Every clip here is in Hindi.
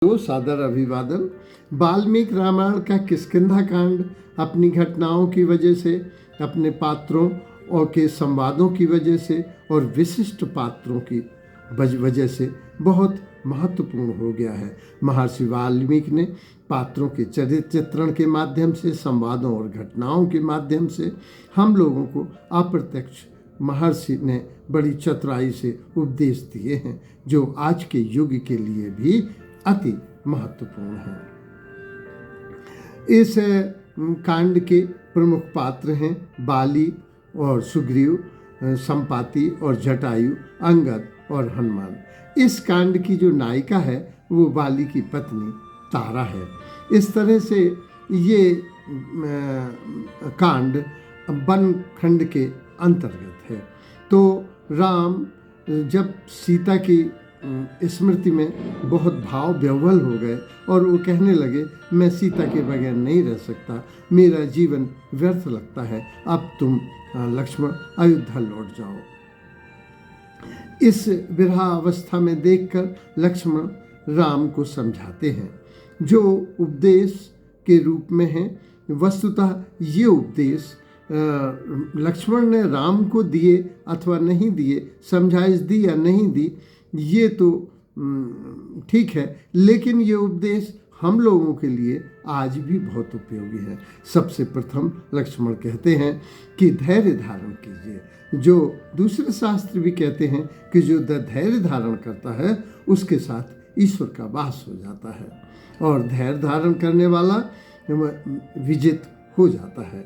तो सादर अभिवादन। वाल्मीकि रामायण का किष्किंधा कांड अपनी घटनाओं की वजह से, अपने पात्रों और के संवादों की वजह से और विशिष्ट पात्रों की वजह से बहुत महत्वपूर्ण हो गया है। महर्षि वाल्मीकि ने पात्रों के चरित्र चित्रण के माध्यम से, संवादों और घटनाओं के माध्यम से हम लोगों को अप्रत्यक्ष महर्षि ने बड़ी चतुराई से उपदेश दिए हैं, जो आज के युग के लिए भी अति महत्वपूर्ण है। इस कांड के प्रमुख पात्र हैं बाली और सुग्रीव, संपाति और जटायु, अंगद और हनुमान। इस कांड की जो नायिका है वो बाली की पत्नी तारा है। इस तरह से ये कांड वन खंड के अंतर्गत है। तो राम जब सीता की स्मृति में बहुत भाव विह्वल हो गए और वो कहने लगे, मैं सीता के बगैर नहीं रह सकता, मेरा जीवन व्यर्थ लगता है, अब तुम लक्ष्मण अयोध्या लौट जाओ। इस विरह अवस्था में देखकर लक्ष्मण राम को समझाते हैं, जो उपदेश के रूप में है। वस्तुतः ये उपदेश लक्ष्मण ने राम को दिए अथवा नहीं दिए, समझाइश दी या नहीं दी, ये तो ठीक है, लेकिन ये उपदेश हम लोगों के लिए आज भी बहुत उपयोगी है। सबसे प्रथम लक्ष्मण कहते हैं कि धैर्य धारण कीजिए। जो दूसरे शास्त्र भी कहते हैं कि जो धैर्य धारण करता है उसके साथ ईश्वर का वास हो जाता है, और धैर्य धारण करने वाला विजित हो जाता है।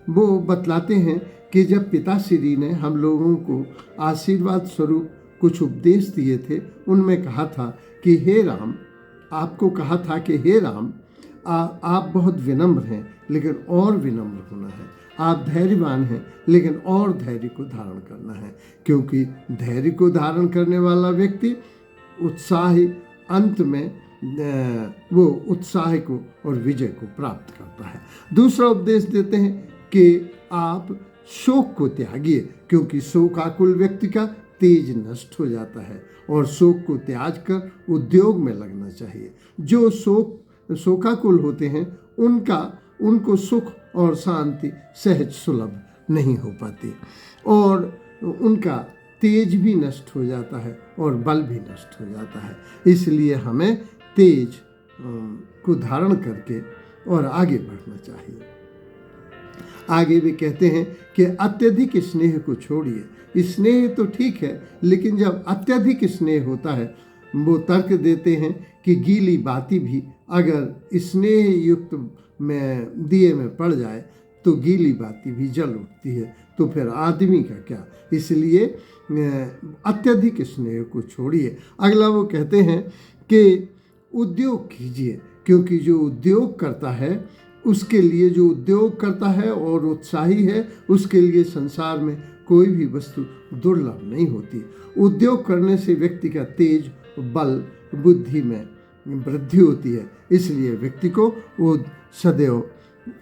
वो बतलाते हैं कि जब पिताश्री ने हम लोगों को आशीर्वाद स्वरूप कुछ उपदेश दिए थे, उनमें कहा था कि हे राम, आपको कहा था कि हे राम, आप बहुत विनम्र हैं, लेकिन और विनम्र होना है। आप धैर्यवान हैं, लेकिन और धैर्य को धारण करना है, क्योंकि धैर्य को धारण करने वाला व्यक्ति उत्साही अंत में वो उत्साह को और विजय को प्राप्त करता है। दूसरा उपदेश देते हैं कि आप शोक को त्यागिए, क्योंकि शोकाकुल व्यक्ति का तेज नष्ट हो जाता है, और शोक को त्याग कर उद्योग में लगना चाहिए। जो शोकाकुल होते हैं उनको सुख और शांति सहज सुलभ नहीं हो पाती, और उनका तेज भी नष्ट हो जाता है और बल भी नष्ट हो जाता है। इसलिए हमें तेज को धारण करके और आगे बढ़ना चाहिए। आगे भी कहते हैं कि अत्यधिक स्नेह को छोड़िए। स्नेह तो ठीक है, लेकिन जब अत्यधिक स्नेह होता है, वो तर्क देते हैं कि गीली बाती भी अगर स्नेह युक्त में दिए में पड़ जाए तो गीली बाती भी जल उठती है, तो फिर आदमी का क्या। इसलिए अत्यधिक स्नेह को छोड़िए। अगला वो कहते हैं कि उद्योग कीजिए, क्योंकि जो उद्योग करता है उसके लिए, जो उद्योग करता है और उत्साही है, उसके लिए संसार में कोई भी वस्तु दुर्लभ नहीं होती। उद्योग करने से व्यक्ति का तेज, बल, बुद्धि में वृद्धि होती है। इसलिए व्यक्ति को वो सदैव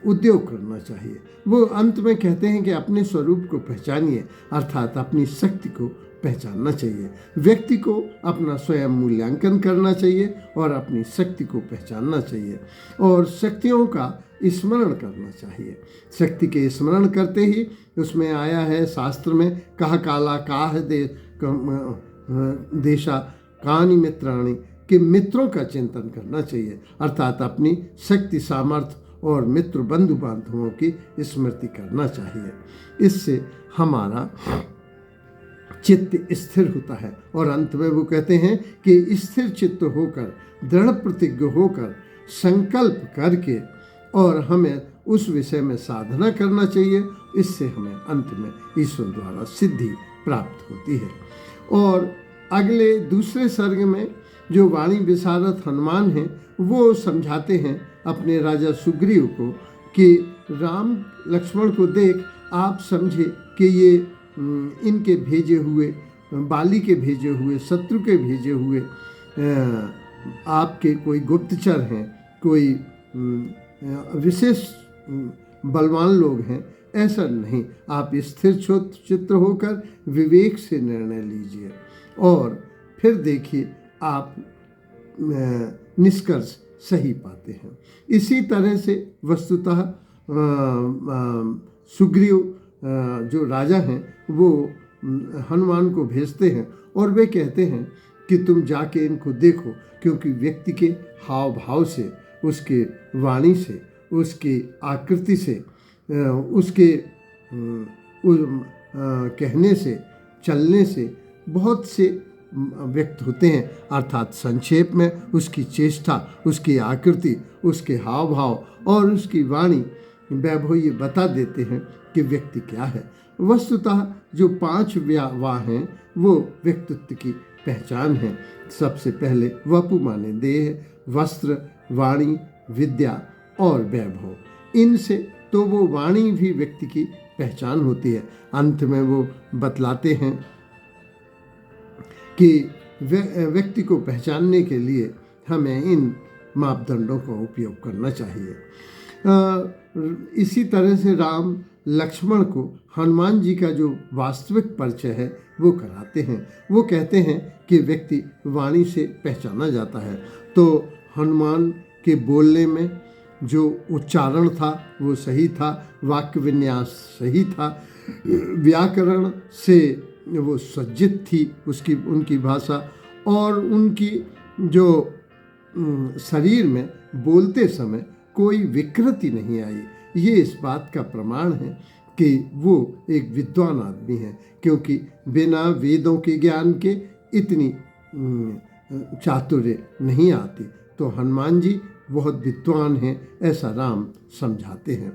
उद्योग करना चाहिए। वो अंत में कहते हैं कि अपने स्वरूप को पहचानिए, अर्थात अपनी शक्ति को पहचानना चाहिए। व्यक्ति को अपना स्वयं मूल्यांकन करना चाहिए और अपनी शक्ति को पहचानना चाहिए, और शक्तियों का स्मरण करना चाहिए। शक्ति के स्मरण करते ही उसमें आया है शास्त्र में, कहा काला काह देशा कानि मित्राणि, कि मित्रों का चिंतन करना चाहिए, अर्थात अपनी शक्ति, सामर्थ्य और मित्र बंधु बांधवों की स्मृति करना चाहिए। इससे हमारा चित्त स्थिर होता है। और अंत में वो कहते हैं कि स्थिर चित्त होकर, दृढ़ प्रतिज्ञ होकर, संकल्प करके और हमें उस विषय में साधना करना चाहिए। इससे हमें अंत में ईश्वर द्वारा सिद्धि प्राप्त होती है। और अगले दूसरे सर्ग में जो वाणी विशारद हनुमान हैं, वो समझाते हैं अपने राजा सुग्रीव को कि राम लक्ष्मण को देख आप समझे कि ये इनके भेजे हुए, बाली के भेजे हुए, शत्रु के भेजे हुए आपके कोई गुप्तचर हैं, कोई विशेष बलवान लोग हैं, ऐसा नहीं। आप स्थिर चित्त होकर विवेक से निर्णय लीजिए, और फिर देखिए आप निष्कर्ष सही पाते हैं। इसी तरह से वस्तुतः सुग्रीव जो राजा हैं वो हनुमान को भेजते हैं और वे कहते हैं कि तुम जाके इनको देखो, क्योंकि व्यक्ति के हाव भाव से, उसके वाणी से, उसकी आकृति से, उसके कहने से, चलने से बहुत से व्यक्त होते हैं। अर्थात संक्षेप में उसकी चेष्टा, उसकी आकृति, उसके हाव भाव और उसकी वाणी वैभव ये बता देते हैं कि व्यक्ति क्या है। वस्तुतः जो 5 वाह हैं वो व्यक्तित्व की पहचान है। सबसे पहले वपु माने देह, वस्त्र, वाणी, विद्या और वैभव। इनसे तो वो वाणी भी व्यक्ति की पहचान होती है। अंत में वो बतलाते हैं कि व्यक्ति को पहचानने के लिए हमें इन मापदंडों का उपयोग करना चाहिए। इसी तरह से राम लक्ष्मण को हनुमान जी का जो वास्तविक परिचय है वो कराते हैं। वो कहते हैं कि व्यक्ति वाणी से पहचाना जाता है। तो हनुमान के बोलने में जो उच्चारण था वो सही था, वाक्य विन्यास सही था, व्याकरण से वो सज्जित थी उनकी भाषा, और उनकी जो शरीर में बोलते समय कोई विकृति नहीं आई। ये इस बात का प्रमाण है कि वो एक विद्वान आदमी है, क्योंकि बिना वेदों के ज्ञान के इतनी चातुर्य नहीं आती। तो हनुमान जी बहुत विद्वान हैं, ऐसा राम समझाते हैं।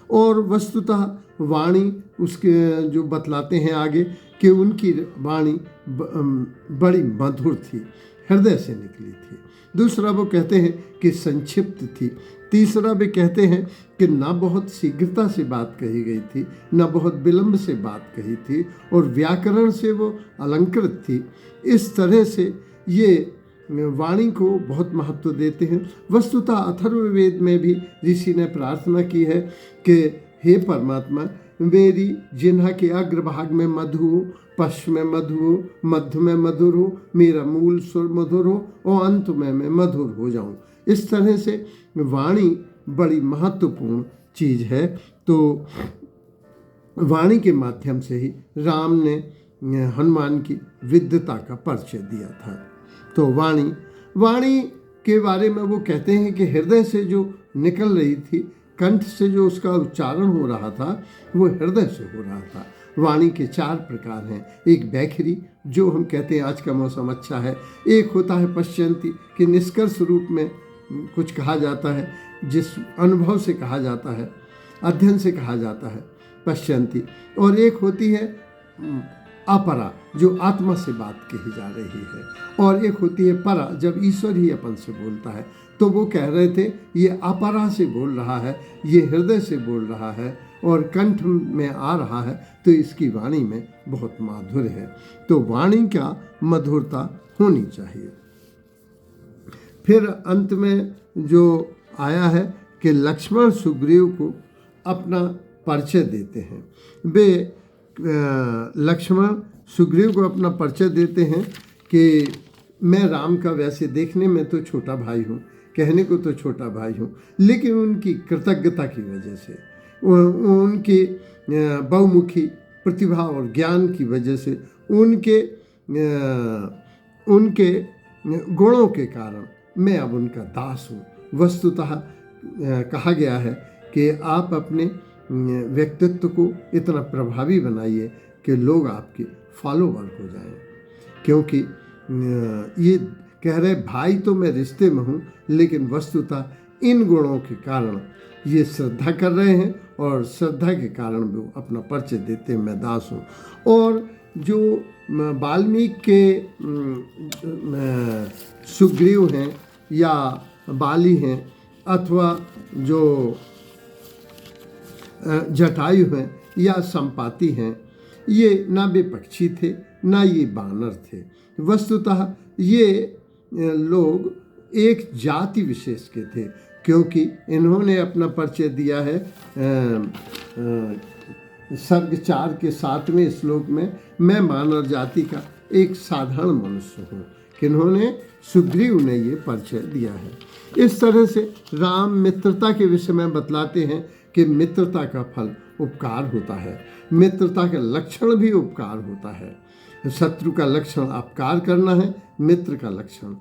और वस्तुतः वाणी उसके जो बतलाते हैं आगे कि उनकी वाणी बड़ी मधुर थी, हृदय से निकली थी। दूसरा वो कहते हैं कि संक्षिप्त थी। तीसरा वे कहते हैं कि ना बहुत शीघ्रता से बात कही गई थी, ना बहुत विलंब से बात कही थी, और व्याकरण से वो अलंकृत थी। इस तरह से ये वाणी को बहुत महत्व देते हैं। वस्तुतः अथर्ववेद में भी ऋषि ने प्रार्थना की है कि हे परमात्मा, मेरी जिह्वा के अग्रभाग में मधु हो, पश्च में मधु हो, मध्य में मधुर हो, मेरा मूल सुर मधुर हो और अंत में मैं मधुर हो जाऊं। इस तरह से वाणी बड़ी महत्वपूर्ण चीज है। तो वाणी के माध्यम से ही राम ने हनुमान की विद्वता का परिचय दिया था। तो वाणी के बारे में वो कहते हैं कि हृदय से जो निकल रही थी, कंठ से जो उसका उच्चारण हो रहा था, वो हृदय से हो रहा था। वाणी के 4 प्रकार हैं। एक बैखरी, जो हम कहते हैं आज का मौसम अच्छा है। एक होता है पश्चंती, कि निष्कर्ष रूप में कुछ कहा जाता है, जिस अनुभव से कहा जाता है, अध्ययन से कहा जाता है, पश्चंती। और एक होती है अपरा, जो आत्मा से बात कही जा रही है। और एक होती है परा, जब ईश्वर ही अपन से बोलता है। तो वो कह रहे थे ये अपरा से बोल रहा है, ये हृदय से बोल रहा है और कंठ में आ रहा है, तो इसकी वाणी में बहुत माधुर्य है। तो वाणी का मधुरता होनी चाहिए। फिर अंत में जो आया है कि लक्ष्मण सुग्रीव को अपना परिचय देते हैं। वे लक्ष्मण सुग्रीव को अपना परिचय देते हैं कि मैं राम का वैसे देखने में तो छोटा भाई हूँ, कहने को तो छोटा भाई हूँ, लेकिन उनकी कृतज्ञता की वजह से, उनकी बहुमुखी प्रतिभा और ज्ञान की वजह से, उनके गुणों के कारण मैं अब उनका दास हूँ। वस्तुतः कहा गया है कि आप अपने व्यक्तित्व को इतना प्रभावी बनाइए कि लोग आपके फॉलोवर हो जाएं। क्योंकि ये कह रहे भाई तो मैं रिश्ते में हूँ, लेकिन वस्तुतः इन गुणों के कारण ये श्रद्धा कर रहे हैं, और श्रद्धा के कारण वो अपना परिचय देते हैं, मैं दास हूँ। और जो वाल्मीकि के सुग्रीव हैं या बाली हैं, अथवा जो जटायु हैं या संपाति हैं, ये ना वे पक्षी थे ना ये बानर थे। वस्तुतः ये लोग एक जाति विशेष के थे, क्योंकि इन्होंने अपना परिचय दिया है सर्ग 4 के 7वें श्लोक में, मैं मानव जाति का एक साधारण मनुष्य हूँ। किन्होंने? सुग्रीव ने ये परिचय दिया है। इस तरह से राम मित्रता के विषय में बतलाते हैं कि मित्रता का फल उपकार होता है, मित्रता का लक्षण भी उपकार होता है। शत्रु का लक्षण अपकार करना है, मित्र का लक्षण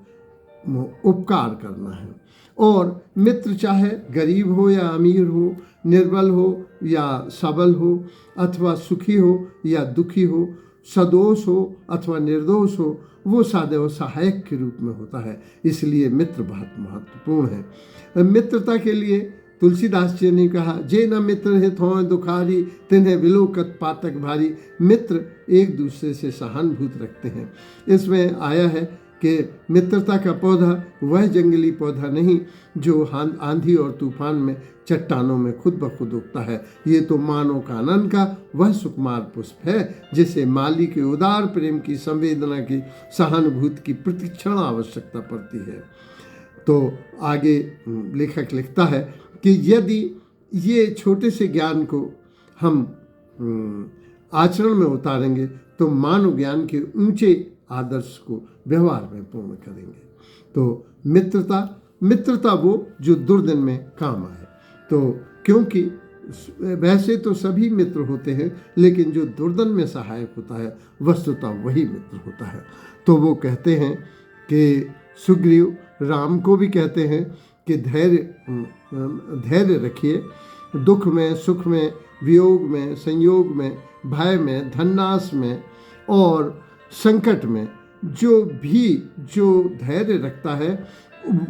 उपकार करना है। और मित्र चाहे गरीब हो या अमीर हो, निर्बल हो या सबल हो, अथवा सुखी हो या दुखी हो, सदोष हो अथवा निर्दोष हो, वो सदैव सहायक के रूप में होता है। इसलिए मित्र बहुत महत्वपूर्ण है। मित्रता के लिए तुलसीदास जी ने कहा, जे न मित्र हित हों दुखारी, तिन्हें विलोकत पातक भारी। मित्र एक दूसरे से सहानुभूति रखते हैं। इसमें आया है कि मित्रता का पौधा वह जंगली पौधा नहीं जो आंधी और तूफान में चट्टानों में खुद ब खुद उगता है। ये तो मानव कानन का वह सुकुमार पुष्प है जिसे माली के उदार प्रेम की, संवेदना की, सहानुभूति की प्रतिक्षण आवश्यकता पड़ती है। तो आगे लेखक लिखता है कि यदि ये छोटे से ज्ञान को हम आचरण में उतारेंगे तो मानव ज्ञान के ऊंचे आदर्श को व्यवहार में पूर्ण करेंगे। तो मित्रता वो जो दुर्दिन में काम आए। तो क्योंकि वैसे तो सभी मित्र होते हैं, लेकिन जो दुर्दिन में सहायक होता है वस्तुतः वही मित्र होता है। तो वो कहते हैं कि सुग्रीव राम को भी कहते हैं कि धैर्य रखिए, दुख में, सुख में, वियोग में, संयोग में, भय में, धननाश में और संकट में जो धैर्य रखता है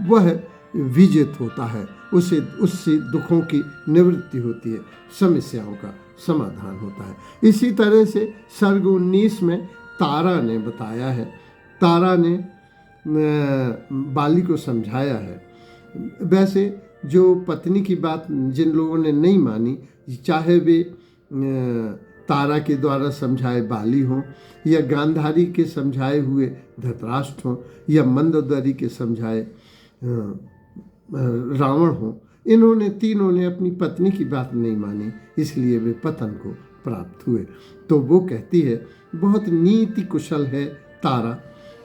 वह विजित होता है। उससे दुखों की निवृत्ति होती है, समस्याओं का समाधान होता है। इसी तरह से सर्ग 19 में तारा ने बताया है, तारा ने बाली को समझाया है। वैसे जो पत्नी की बात जिन लोगों ने नहीं मानी, चाहे वे तारा के द्वारा समझाए बाली हों या गांधारी के समझाए हुए धृतराष्ट्र हों या मंदोदरी के समझाए रावण हों, इन्होंने तीनों ने अपनी पत्नी की बात नहीं मानी, इसलिए वे पतन को प्राप्त हुए। तो वो कहती है, बहुत नीति कुशल है तारा।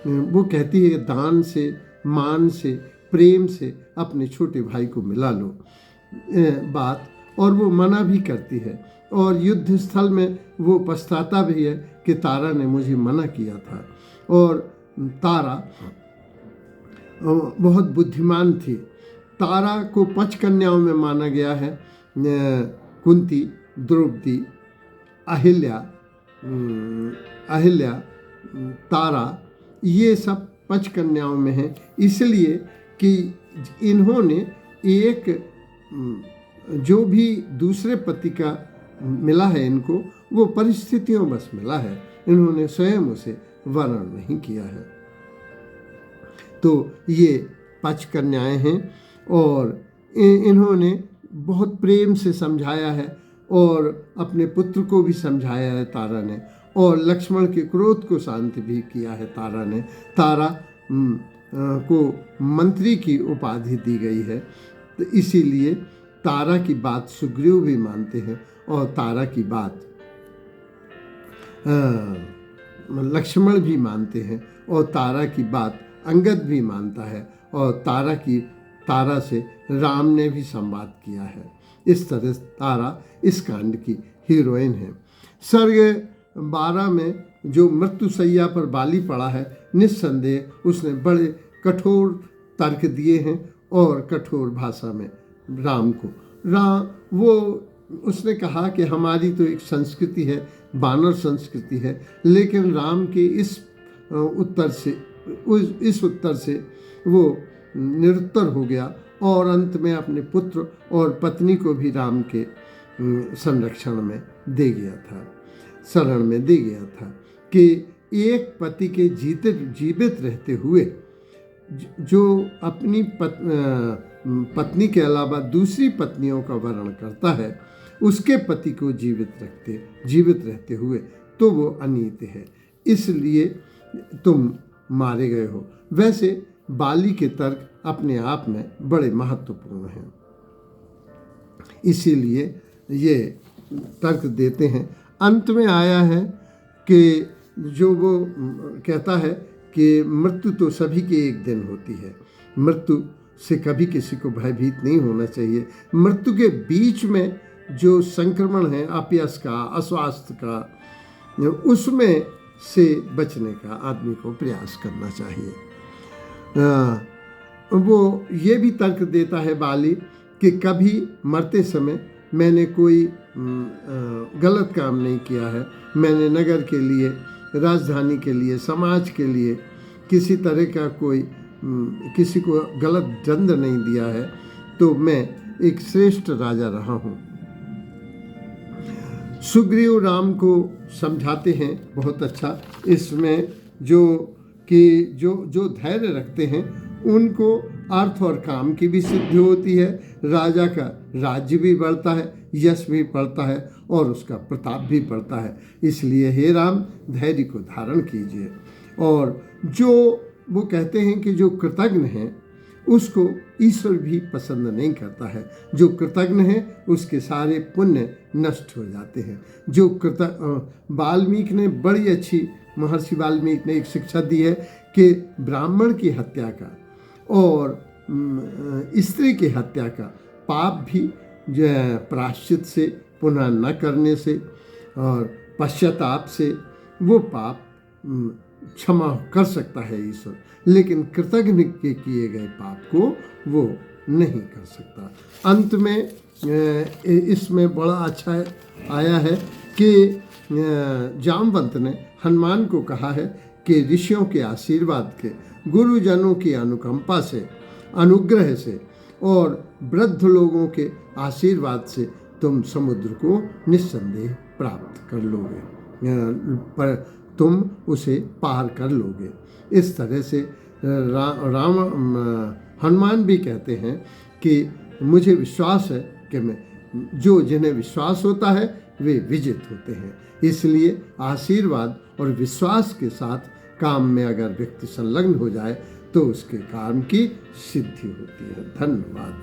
वो कहती है दान से, मान से, प्रेम से अपने छोटे भाई को मिला लो बात, और वो मना भी करती है। और युद्ध स्थल में वो पछताता भी है कि तारा ने मुझे मना किया था। और तारा बहुत बुद्धिमान थी। तारा को 5 कन्याओं में माना गया है। कुंती, द्रौपदी, अहिल्या, तारा, ये सब 5 कन्याओं में हैं, इसलिए कि इन्होंने एक जो भी दूसरे पति का मिला है इनको, वो परिस्थितियों बस मिला है, इन्होंने स्वयं उसे वर्ण नहीं किया है। तो ये 5 कन्याएं हैं और इन्होंने बहुत प्रेम से समझाया है और अपने पुत्र को भी समझाया है तारा ने, और लक्ष्मण के क्रोध को शांत भी किया है तारा ने। तारा को मंत्री की उपाधि दी गई है, तो इसीलिए तारा की बात सुग्रीव भी मानते हैं और तारा की बात लक्ष्मण भी मानते हैं और तारा की बात अंगद भी मानता है, और तारा से राम ने भी संवाद किया है। इस तरह तारा इस कांड की हीरोइन है। सर्ग 12 में जो मृत्युशैया पर बाली पड़ा है, निस्संदेह उसने बड़े कठोर तर्क दिए हैं और कठोर भाषा में राम को उसने कहा कि हमारी तो एक संस्कृति है, वानर संस्कृति है, लेकिन राम के इस उत्तर से वो निरुत्तर हो गया और अंत में अपने पुत्र और पत्नी को भी राम के संरक्षण में दे गया था, शरण में दे गया था कि एक पति के जीवित रहते हुए जो अपनी पत्नी के अलावा दूसरी पत्नियों का वर्ण करता है, उसके पति को जीवित रहते हुए तो वो अनीति है, इसलिए तुम मारे गए हो। वैसे बाली के तर्क अपने आप में बड़े महत्वपूर्ण हैं, इसीलिए ये तर्क देते हैं। अंत में आया है कि जो वो कहता है कि मृत्यु तो सभी के एक दिन होती है। मृत्यु से कभी किसी को भयभीत नहीं होना चाहिए। मृत्यु के बीच में जो संक्रमण है अपयश का, अस्वास्थ्य का, उसमें से बचने का आदमी को प्रयास करना चाहिए। वो ये भी तर्क देता है बाली कि कभी मरते समय मैंने कोई गलत काम नहीं किया है, मैंने नगर के लिए, राजधानी के लिए, समाज के लिए किसी तरह का कोई किसी को गलत दंड नहीं दिया है, तो मैं एक श्रेष्ठ राजा रहा हूँ। सुग्रीव राम को समझाते हैं बहुत अच्छा इसमें, जो धैर्य रखते हैं उनको अर्थ और काम की भी सिद्धि होती है, राजा का राज्य भी बढ़ता है, यश भी बढ़ता है और उसका प्रताप भी बढ़ता है। इसलिए हे राम, धैर्य को धारण कीजिए। और जो वो कहते हैं कि जो कृतज्ञ हैं उसको ईश्वर भी पसंद नहीं करता है। जो कृतज्ञ है उसके सारे पुण्य नष्ट हो जाते हैं। जो वाल्मीकि ने बड़ी अच्छी, महर्षि वाल्मीकि ने एक शिक्षा दी है कि ब्राह्मण की हत्या का और स्त्री की हत्या का पाप भी जो है प्रायश्चित से, पुनः न करने से और पश्चाताप से वो पाप क्षमा कर सकता है ईश्वर, लेकिन कृतज्ञ के किए गए पाप को वो नहीं कर सकता। अंत में इसमें बड़ा अच्छा आया है कि जामवंत ने हनुमान को कहा है कि ऋषियों के आशीर्वाद के, गुरुजनों की अनुकंपा से, अनुग्रह से और वृद्ध लोगों के आशीर्वाद से तुम समुद्र को निस्संदेह प्राप्त कर लोगे, पर तुम उसे पार कर लोगे। इस तरह से हनुमान भी कहते हैं कि मुझे विश्वास है कि जिन्हें विश्वास होता है वे विजित होते हैं। इसलिए आशीर्वाद और विश्वास के साथ काम में अगर व्यक्ति संलग्न हो जाए तो उसके काम की सिद्धि होती है। धन्यवाद।